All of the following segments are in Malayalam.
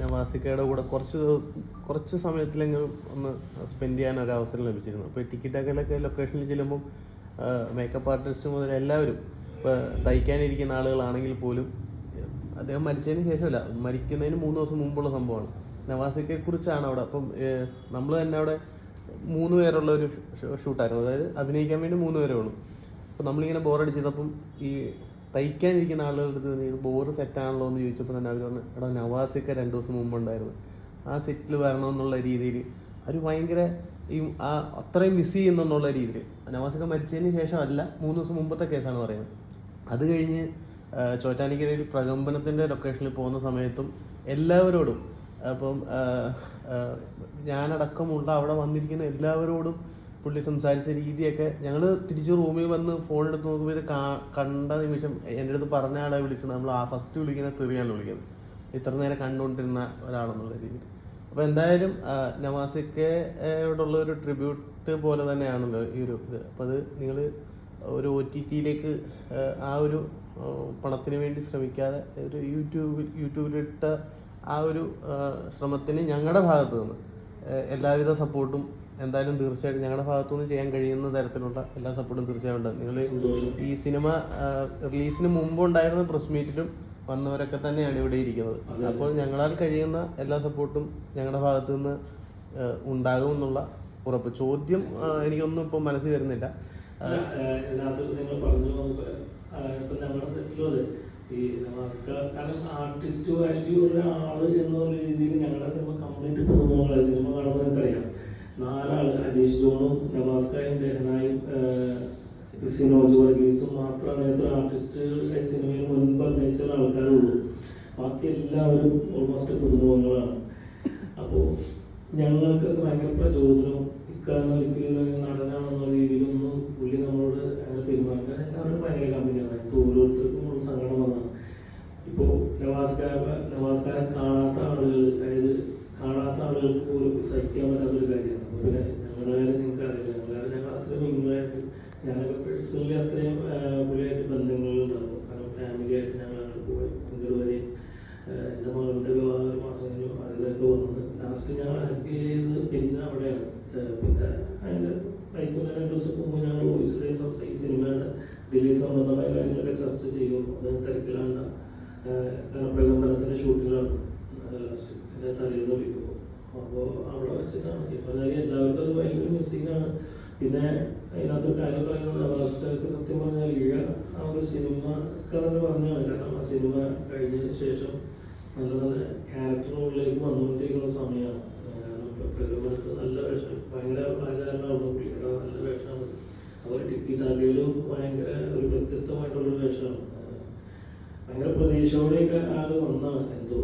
നവാസിക്കയുടെ കൂടെ കുറച്ച് സമയത്തിലെങ്കിലും ഒന്ന് സ്പെൻഡ് ചെയ്യാൻ ഒരു അവസരം ലഭിച്ചിരുന്നു. അപ്പോൾ ടിക്കറ്റൊക്കെ ലൊക്കേഷനിൽ ചെല്ലുമ്പം മേക്കപ്പ് ആർട്ടിസ്റ്റ് മുതൽ എല്ലാവരും ഇപ്പോൾ തയ്ക്കാനിരിക്കുന്ന ആളുകളാണെങ്കിൽ പോലും അദ്ദേഹം മരിച്ചതിന് ശേഷമല്ല, മരിക്കുന്നതിന് 3 ദിവസം മുമ്പുള്ള സംഭവമാണ്. നവാസിക്കയെക്കുറിച്ചാണ് അവിടെ. അപ്പം നമ്മൾ തന്നെ അവിടെ 3 പേരുള്ള ഒരു ഷൂട്ടായിരുന്നു. അതായത് അഭിനയിക്കാൻ വേണ്ടി 3 പേരേ ഉള്ളൂ. അപ്പോൾ നമ്മളിങ്ങനെ ബോറടിച്ചതപ്പം ഈ തയ്ക്കാനിരിക്കുന്ന ആളുകളുടെ അടുത്ത് ഇത് ബോറ് സെറ്റാണല്ലോ എന്ന് ചോദിച്ചപ്പോൾ തന്നെ അവർ പറഞ്ഞു, എടാ നവാസിക്ക 2 ദിവസം മുമ്പുണ്ടായിരുന്നു, ആ സെറ്റിൽ വരണമെന്നുള്ള രീതിയിൽ അവർ ഭയങ്കര അത്രയും മിസ് ചെയ്യുന്നെന്നുള്ള രീതിയിൽ. നവാസിക്ക മരിച്ചതിന് ശേഷമല്ല, 3 ദിവസം മുമ്പത്തെ കേസാണ് പറയുന്നത്. അത് കഴിഞ്ഞ് ചോറ്റാനിക്കരയിൽ പ്രകമ്പനത്തിൻ്റെ ലൊക്കേഷനിൽ പോകുന്ന സമയത്തും എല്ലാവരോടും, അപ്പം ഞാനടക്കമുള്ള അവിടെ വന്നിരിക്കുന്ന എല്ലാവരോടും പുള്ളി സംസാരിച്ച രീതിയൊക്കെ, ഞങ്ങൾ തിരിച്ച് റൂമിൽ വന്ന് ഫോൺ എടുത്ത് നോക്കുമ്പോൾ ഇത് കണ്ട നിമിഷം എൻ്റെ അടുത്ത് പറഞ്ഞ ആളെ വിളിച്ചത് നമ്മൾ ഫസ്റ്റ് വിളിക്കുന്ന തെറിയാണ് വിളിക്കുന്നത്, ഇത്ര നേരം കണ്ടുകൊണ്ടിരുന്ന ഒരാളെന്നുള്ള രീതിയിൽ. അപ്പോൾ എന്തായാലും നവാസിക്കയോടുള്ള ഒരു ട്രിബ്യൂട്ട് പോലെ തന്നെയാണല്ലോ ഈ ഒരു ഇത്. അപ്പോൾ അത് നിങ്ങൾ ഒരു OTTയിലേക്ക് ആ ഒരു പണത്തിന് വേണ്ടി ശ്രമിക്കാതെ ഒരു യൂട്യൂബിലിട്ട ആ ഒരു ശ്രമത്തിന് ഞങ്ങളുടെ ഭാഗത്തു നിന്ന് എല്ലാവിധ സപ്പോർട്ടും എന്തായാലും തീർച്ചയായിട്ടും ഞങ്ങളുടെ ഭാഗത്തുനിന്ന് ചെയ്യാൻ കഴിയുന്ന തരത്തിലുള്ള എല്ലാ സപ്പോർട്ടും തീർച്ചയായും ഉണ്ട്. നിങ്ങൾ ഈ സിനിമ റിലീസിന് മുമ്പുണ്ടായിരുന്ന പ്രസ് മീറ്റിലും വന്നവരൊക്കെ തന്നെയാണ് ഇവിടെ ഇരിക്കുന്നത്. അപ്പോൾ ഞങ്ങളാൽ കഴിയുന്ന എല്ലാ സപ്പോർട്ടും ഞങ്ങളുടെ ഭാഗത്തു നിന്ന് ഉണ്ടാകും എന്നുള്ള ഉറപ്പ്. ചോദ്യം എനിക്കൊന്നും ഇപ്പം മനസ്സിൽ വരുന്നില്ല. നിങ്ങൾ പറഞ്ഞു ഞങ്ങളുടെ സെറ്റിലും ഈ നവാസിക്ക, കാരണം ആർട്ടിസ്റ്റ് വാല്യൂ ഉള്ള ആള് എന്നുള്ള രീതിയിൽ ഞങ്ങളുടെ സിനിമ കംപ്ലീറ്റ് പുതുമുഖങ്ങളെ സിനിമ കാണുമ്പോൾ എനിക്കറിയാം. 4 ആള്, അജീഷ് ജോണും നവാസ്കയും രഹനായും സിനോജ് വർഗീസും മാത്രമാണ് ഇത്ര ആർട്ടിസ്റ്റ് സിനിമയിൽ മുൻപ് അഭിനയിച്ച ആൾക്കാരുള്ളൂ. ബാക്കി എല്ലാവരും ഓൾമോസ്റ്റ് പുതുമുഖങ്ങളാണ്. അപ്പോൾ ഞങ്ങൾക്കൊക്കെ ഭയങ്കര പ്രചോദനവും ഇക്കാരണം ഒരിക്കലും നടനാണെന്ന രീതിയിലൊന്നും പുള്ളി നമ്മളോട് അങ്ങനെ പെരുമാറുക എല്ലാവരും ഭയങ്കര കമ്പനിയാണ്. ഇപ്പോൾ ഓരോരുത്തർക്കും ഒരു സങ്കടം വന്നതാണ്. ഇപ്പോൾ നവാസ്കാരെ കാണാത്ത ആളുകൾ, അതായത് കാണാത്ത ആളുകൾക്ക് പോലും സഹിക്കാൻ പറ്റാത്തൊരു കാര്യമാണ്. അപ്പോൾ പിന്നെ ഞങ്ങളുടെ കാര്യം നിങ്ങൾക്ക് അറിയില്ല, ഞങ്ങൾ അത്രയും മിങ്കിളായിട്ട്, ഞാനൊക്കെ പേഴ്സണലി അത്രയും പുള്ളിയായിട്ട് ബന്ധങ്ങളുണ്ടാകും. കാരണം ഫാമിലിയായിട്ട് ഞങ്ങൾ അങ്ങോട്ട് പോയി ഇങ്ങോട്ട് വരെയും എൻ്റെ മകളുടെ വിവാഹം 1 മാസം കഴിഞ്ഞു. അതിലൊക്കെ വന്ന് ലാസ്റ്റ് ഞങ്ങൾ ഹാപ്പി ചെയ്ത് പിന്നെ അവിടെയാണ്. പിന്നെ അതിൻ്റെ വൈകുന്നേരം 2 ദിവസം മുമ്പ് ഞങ്ങൾ വോയിസിലെ ഈ സിനിമയുടെ റിലീസ് സംബന്ധമായ കാര്യങ്ങളൊക്കെ ചർച്ച ചെയ്യും. അത് തിരക്കിലാണ്. പ്രകമ്പനത്തിൻ്റെ ഷൂട്ടിലാണ് ലാസ്റ്റ് എൻ്റെ തലേന്ന് വിളിക്കുമ്പോൾ. അപ്പോൾ അവിടെ വെച്ചിട്ടാണ് ഈ പറഞ്ഞ എല്ലാവർക്കും അത് ഭയങ്കര മിസ്സിങ്ങാണ്. പിന്നെ അതിനകത്തൊരു കാര്യം പറയുന്നത്, നവാസിക്കക്ക് സത്യം പറഞ്ഞാൽ ആ ഒരു സിനിമ തന്നെ പറഞ്ഞാണ്. കാരണം ആ സിനിമ കഴിഞ്ഞതിന് ശേഷം നല്ല നല്ല ക്യാരക്ടർ റോളിലേക്ക് വന്നുകൊണ്ടിരിക്കുന്ന സമയമാണ്. പ്രകമ്പനത്ത് നല്ല വേഷം, ഭയങ്കര ആചാരമാണ് പുള്ളിയുടെ, നല്ല വേഷമാണ്. അതുപോലെ ടിക്കിറ്റാക്കയിലും ഭയങ്കര ഒരു വ്യത്യസ്തമായിട്ടുള്ളൊരു വേഷമാണ്. ഭയങ്കര പ്രതീക്ഷയോടെയൊക്കെ ആള് വന്നാണ്. എന്തോ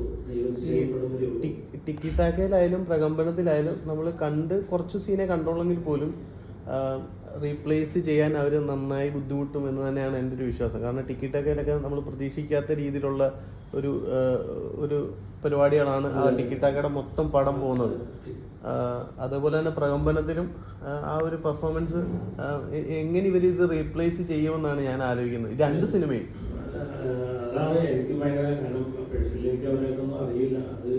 ടിക്കിറ്റാക്കയിലായാലും പ്രകമ്പനത്തിലായാലും നമ്മൾ കണ്ട് കുറച്ച് സീനെ കണ്ടോളെങ്കിൽ പോലും റീപ്ലേസ് ചെയ്യാൻ അവർ നന്നായി ബുദ്ധിമുട്ടും എന്ന് തന്നെയാണ് എൻ്റെ ഒരു വിശ്വാസം. കാരണം ടിക്കിറ്റാക്കയിലൊക്കെ നമ്മൾ പ്രതീക്ഷിക്കാത്ത രീതിയിലുള്ള ഒരു പരിപാടികളാണ് ആ ടിക്കിറ്റാക്കയുടെ മൊത്തം പടം പോകുന്നത്. അതുപോലെ തന്നെ പ്രകമ്പനത്തിലും ആ ഒരു പെർഫോമൻസ് എങ്ങനെ ഇവരിത് റീപ്ലേസ് ചെയ്യുമെന്നാണ് ഞാൻ ആലോചിക്കുന്നത്, 2 സിനിമയും. അതാണ് എനിക്ക് ഭയങ്കര, കാരണം പേഴ്സണലി എനിക്ക് അവരെയൊന്നും അറിയില്ല. അത്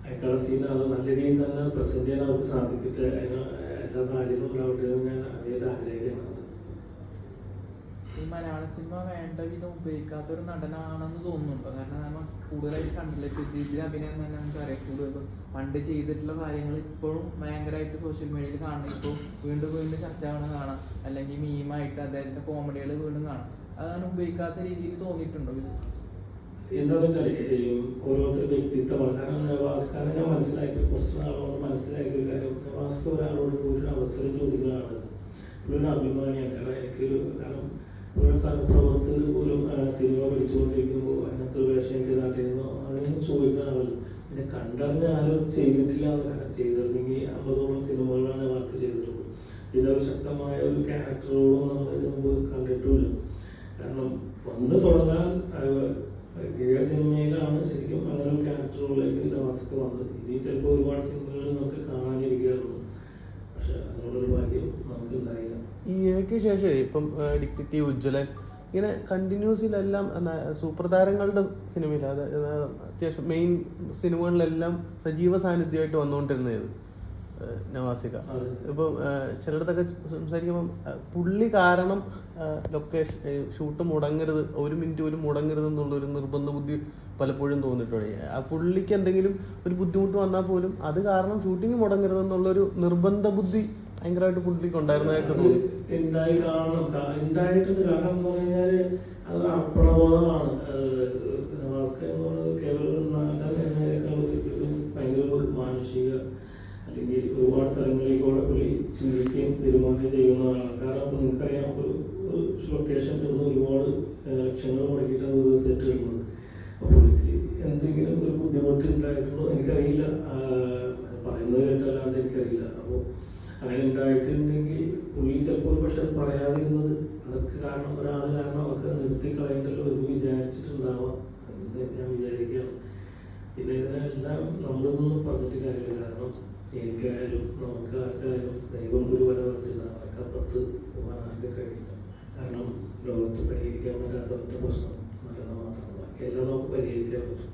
അയക്കാളെ സീൻ അത് നല്ല രീതിയിൽ തന്നെ പ്രസന്റ് ചെയ്യാൻ അവർക്ക് സാധിക്കട്ടെ, അതിന് എല്ലാ സാഹചര്യവും ഉണ്ടാവട്ടെ എന്ന് ഞാൻ അതിയായിട്ട് ആഗ്രഹിക്കുകയാണ്. ഈ മലയാള സിനിമ വേണ്ട വിധം ഉപയോഗിക്കാത്തൊരു നടനാണെന്ന് തോന്നുന്നുണ്ടോ? കാരണം നമ്മൾ കൂടുതലായിട്ട് കണ്ടില്ല, ഇതിൽ അഭിനയം തന്നെ നമുക്കറിയാം. കൂടുതൽ പണ്ട് ചെയ്തിട്ടുള്ള കാര്യങ്ങൾ ഇപ്പോഴും ഭയങ്കരമായിട്ട് സോഷ്യൽ മീഡിയയിൽ കാണണം. ഇപ്പോൾ വീണ്ടും ചർച്ചകൾ കാണാം, അല്ലെങ്കിൽ മീമായിട്ട് അദ്ദേഹത്തിൻ്റെ കോമഡികൾ വീണ്ടും കാണാം. അതാണ് ഉപയോഗിക്കാത്ത രീതിയിൽ തോന്നിയിട്ടുണ്ടോ ഇത്? എന്താണെന്ന് വെച്ചാൽ ഓരോരുത്തരുടെ വ്യക്തിത്വമാണ്. കാരണം നവാസ്കാരെ ഞാൻ കുറച്ച് നാളോട് മനസ്സിലാക്കിയ കാര്യം, നവാസ്ക ഒരാളോട് ഒരു അവസരം ചോദിക്കുന്നതാണ്. ഒരു അഭിമാനിയാണ്. കാരണം എനിക്കൊരു, കാരണം ഒരു സഹപ്രവർത്തകർ പോലും സിനിമ പഠിച്ചുകൊണ്ടിരിക്കുമ്പോൾ അതിനകത്ത് ഒരു വേഷം എനിക്ക് ഇതാക്കിയിരുന്നോ അതൊന്നും ചോദിക്കാനാണല്ലോ. പിന്നെ കണ്ടറിഞ്ഞ ആരും ചെയ്തിട്ടില്ല എന്ന് പറയാം. ചെയ്തിരുന്നെങ്കിൽ 50ഓളം സിനിമകളാണ് വർക്ക് ചെയ്തിട്ടുള്ളത്. ഇതൊരു ശക്തമായ ഒരു ക്യാരക്ടറോടും നമ്മൾ ഇതിന് മുമ്പ് കണ്ടിട്ടുമില്ല. കാരണം വന്ന് തുടങ്ങാൻ സിനിമയിലാണ് ശരിക്കും അങ്ങനെ ഒരു ക്യാരക്ടറുകളിലേക്ക് നവാസിക്ക വന്നത്. ഇനി ചിലപ്പോൾ ഒരുപാട് സിനിമകൾ നമുക്ക് കാണാനിരിക്കാറുള്ളൂ. പക്ഷെ അതിനുള്ളൊരു ഭാഗ്യം നമുക്ക് ഉണ്ടായില്ല. ഈ എനിക്ക് ശേഷം ഇപ്പം ഡിറ്റക്റ്റീവ് ഉജ്ജ്വലൻ, ഇങ്ങനെ കണ്ടിന്യൂസിലെല്ലാം സൂപ്പർ താരങ്ങളുടെ സിനിമയിൽ അത്യാവശ്യം മെയിൻ സിനിമകളിലെല്ലാം സജീവ സാന്നിധ്യമായിട്ട് വന്നുകൊണ്ടിരുന്നത് നവാസിക. ഇപ്പം ചിലയിടത്തൊക്കെ സംസാരിക്കുമ്പം പുള്ളി കാരണം ലൊക്കേഷൻ ഷൂട്ട് മുടങ്ങരുത്, 1 മിനിറ്റ് പോലും മുടങ്ങരുത് എന്നുള്ളൊരു നിർബന്ധ ബുദ്ധി പലപ്പോഴും തോന്നിയിട്ടുണ്ട്. ആ പുള്ളിക്ക് എന്തെങ്കിലും ഒരു ബുദ്ധിമുട്ട് വന്നാൽ പോലും അത് കാരണം ഷൂട്ടിങ് മുടങ്ങരുത് എന്നുള്ളൊരു നിർബന്ധ ബുദ്ധി ഭയങ്കരമായിട്ട് പുള്ളിക്ക് ഉണ്ടായിരുന്നതായിട്ട് തോന്നി. ഉണ്ടായിട്ടുണ്ട്. കാരണം എന്ന് പറഞ്ഞാല് അത് അപ്രബോധമാണ്. കേവലം ഭയങ്കര ഒരു മാനുഷിക അല്ലെങ്കിൽ ഒരുപാട് തലങ്ങളിലേക്കൂടെ പുള്ളി ചിന്തിക്കുകയും തീരുമാനം ചെയ്യുന്നതാണ്. കാരണം നിങ്ങൾക്കറിയാം, ഒരു ലൊക്കേഷൻ കിട്ടുന്ന ഒരുപാട് ലക്ഷങ്ങൾ മുടക്കിയിട്ടാണ് ഒരു സെറ്റ് കിട്ടുന്നത്. അപ്പോൾ പുള്ളിക്ക് എന്തെങ്കിലും ഒരു ബുദ്ധിമുട്ട് ഉണ്ടായിട്ടുണ്ടോ എനിക്കറിയില്ല, പറയുന്നത് കേട്ടല്ലാണ്ട് എനിക്കറിയില്ല. അപ്പോൾ അങ്ങനെ ഉണ്ടായിട്ടുണ്ടെങ്കിൽ പുള്ളി ചിലപ്പോൾ പക്ഷെ അത് പറയാതിരുന്നത് അതൊക്കെ കാരണം ഒരാൾ കാരണം അവർക്ക് നിർത്തി കളയണ്ടല്ലോ എന്ന് വിചാരിച്ചിട്ടുണ്ടാവാം എന്ന് ഞാൻ വിചാരിക്കുകയാണ്. പിന്നെ ഇതിനെല്ലാം നമ്മളിതൊന്നും പറഞ്ഞിട്ട് കാര്യമില്ല. കാരണം എനിക്കായാലും നമുക്ക് ആർക്കായാലും ദൈവം ഒരു വര വരച്ചിട്ടുണ്ടാകും. അവർക്ക് അപ്പുറത്ത് പോകാൻ ആർക്കും കഴിയില്ല. കാരണം ലോകത്ത് പരിഹരിക്കാൻ പറ്റാത്ത ഒറ്റ പ്രശ്നം മരണം മാത്രമാണ്. ബാക്കിയെല്ലാം നമുക്ക് പരിഹരിക്കാൻ പറ്റും.